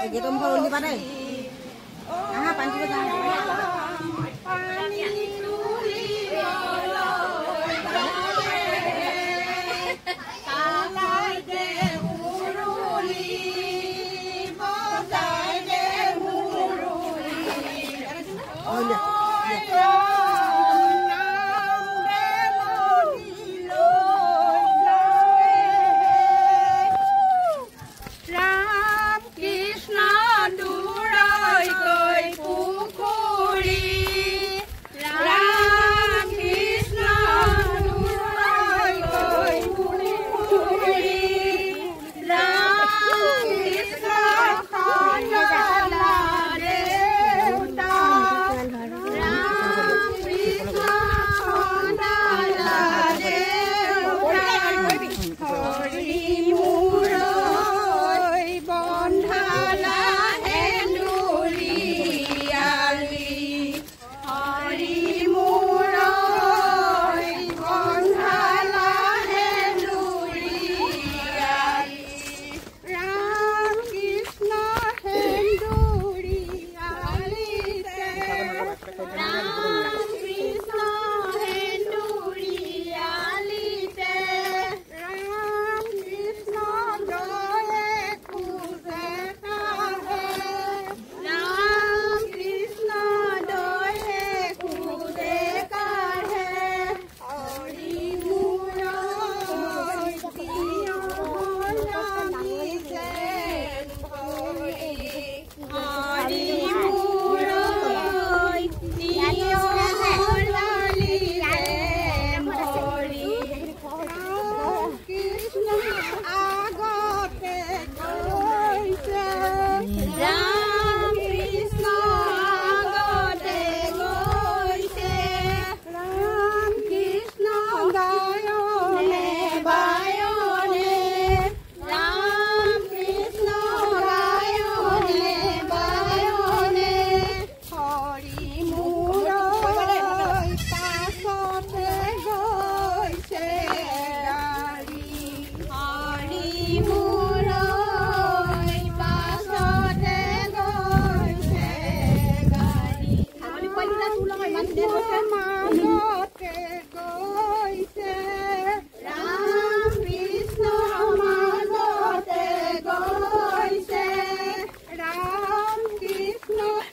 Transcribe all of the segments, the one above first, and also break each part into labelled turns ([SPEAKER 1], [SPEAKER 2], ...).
[SPEAKER 1] Gitu muka undi padai. Ah, panci ko jangan. Oh ya.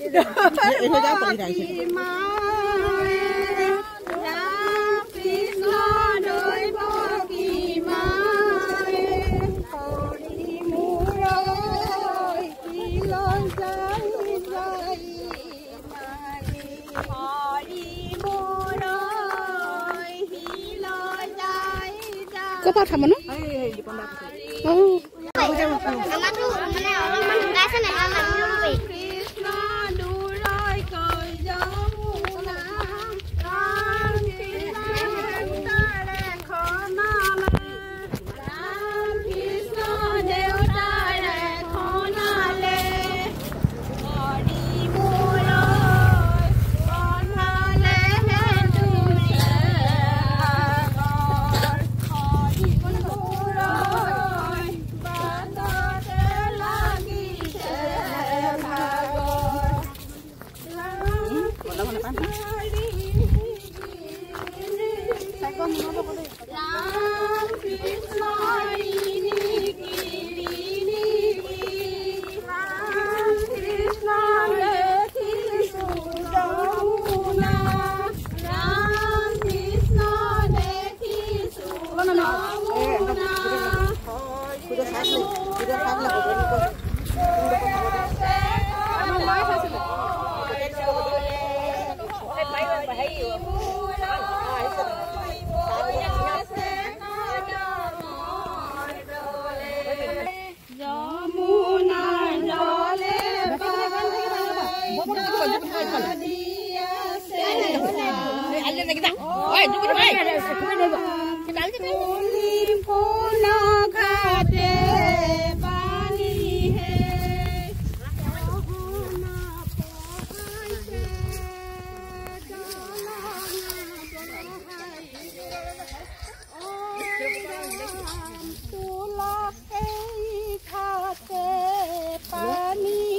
[SPEAKER 1] Ini dah apa ini? Kau apa sama nu? Oh.
[SPEAKER 2] Mama tu mana orang mana kasa nak anak dulu be.
[SPEAKER 3] Pani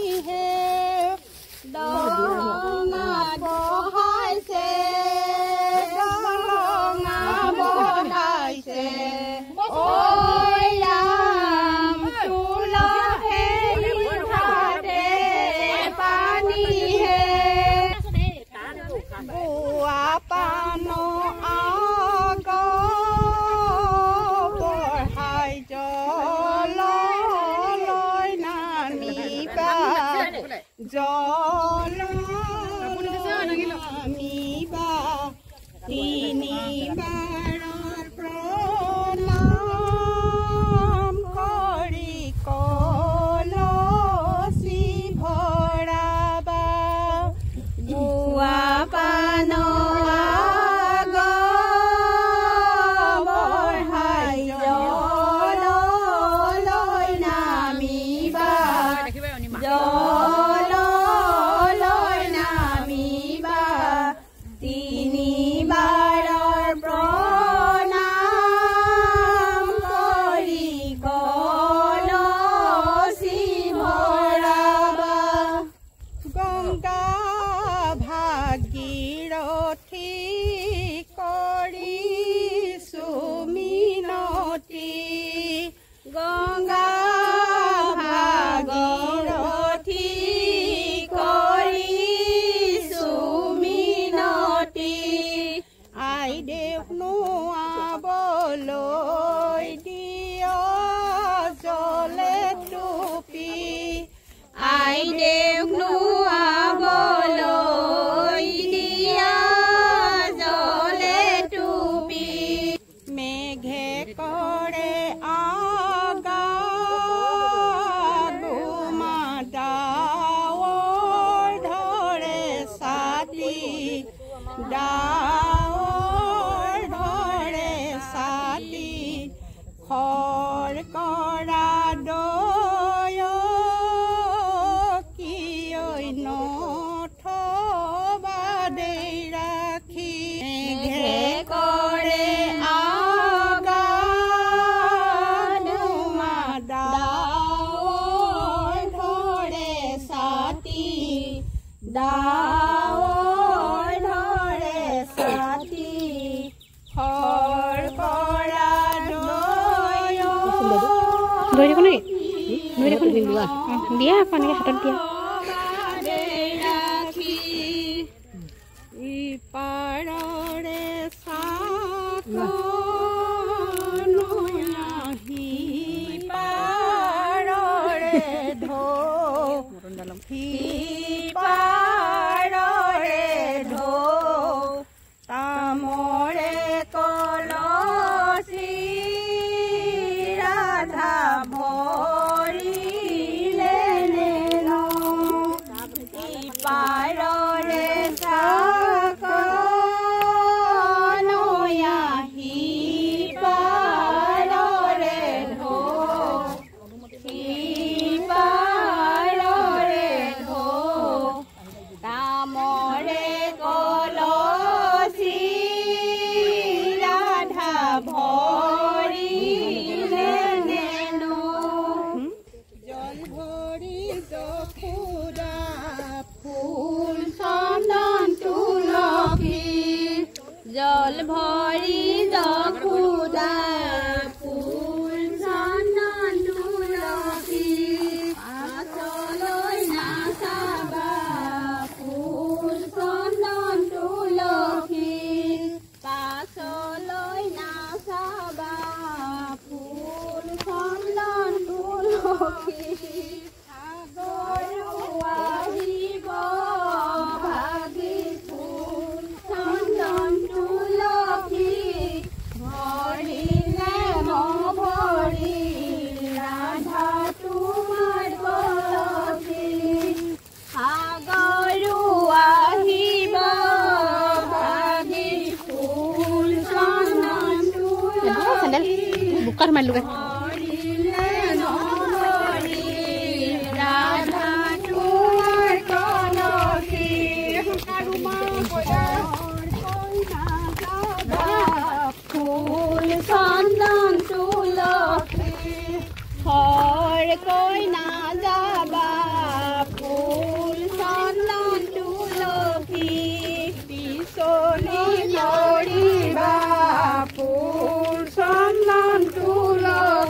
[SPEAKER 1] জল নামিবা তিনিবাৰৰ প্ৰণাম কৰি কলচি ভৰাবা গুৱা পানৰ বঢ়াই জললৈ নামিবা জললৈ নামিবা তিনিবাৰৰ প্ৰণাম কৰি কলচি ভৰাবা গংগা ভাগীৰথী কৰিছো মিনতি গংগা ভাগীৰথী কৰিছো মিনতি আইদেউক নোৱাবলৈ দিয় জলে টুপি আইদেউক নোৱাবলৈ দিয়া জলে টুপি মেঘে কৰে আগাগুমা ডাৱৰ ধৰে ছাতি ডাৱৰ ধৰে ছাতি খৰ কৰা দয় কিয় নথবা দেই ৰাখি মেঘে কৰে আগাগুমা ডাৱৰ ধৰে ছাতি ডাৱৰ ধৰে ছাতি খৰ কৰা দয়
[SPEAKER 3] ধৰি দেখোন নেকি ধৰি দেখোন দিয়া পানীকে হাতত দিয়া
[SPEAKER 1] ৰাখি ইপাৰৰে চাহি পাৰৰে সিপাৰৰে তামৰে কলচি ৰাধা ভৰিলে ইপাৰৰে চাকনয়া সিপাৰৰে সিপাৰৰে তামৰে কলচি ৰাধা ভৰিলে জল ভৰি যশোদা ফুল চন্দন তুলসী জল ভৰি যশোদা ফুল চন্দন তুলসী পাছলৈ নাচাবা ফুল চন্দন তুলসী পাছলৈ নাচাবা ফুল চন্দন তুলসী আহিব ভাগি ফুল চন্দন তুলসী ভৰিলে ভৰি ৰাধা তোমাৰ কলসী সাগৰো আহিব ভাগি ফুল চন্দন তুলসী
[SPEAKER 3] বোকাত মাৰিলোগে
[SPEAKER 1] ৰাধা তোমাৰ কলসী ফুল চন্দন তুলসী খৰ কৈ নাযাবা ফুল চন্দন তুলসী পিছলি পৰিবা ফুল চন্দন তুলসী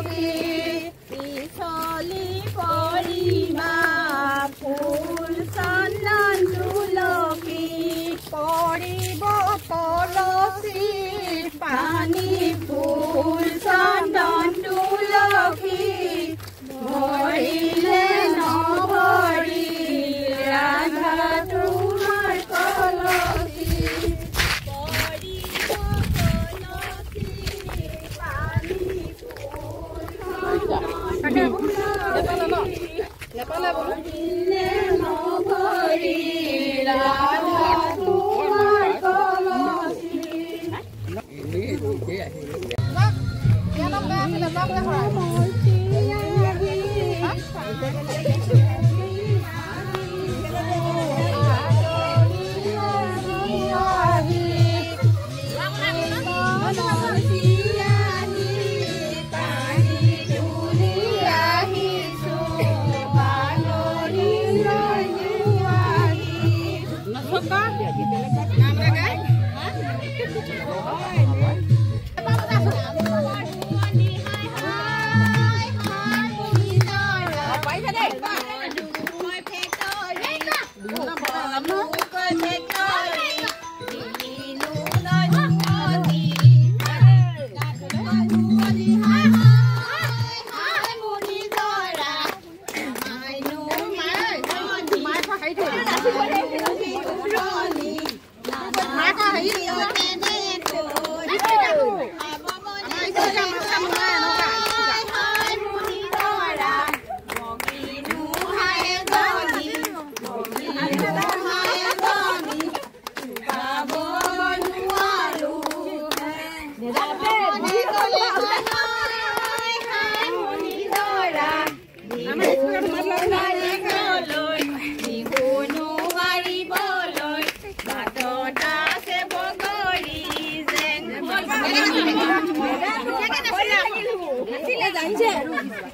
[SPEAKER 1] Jangan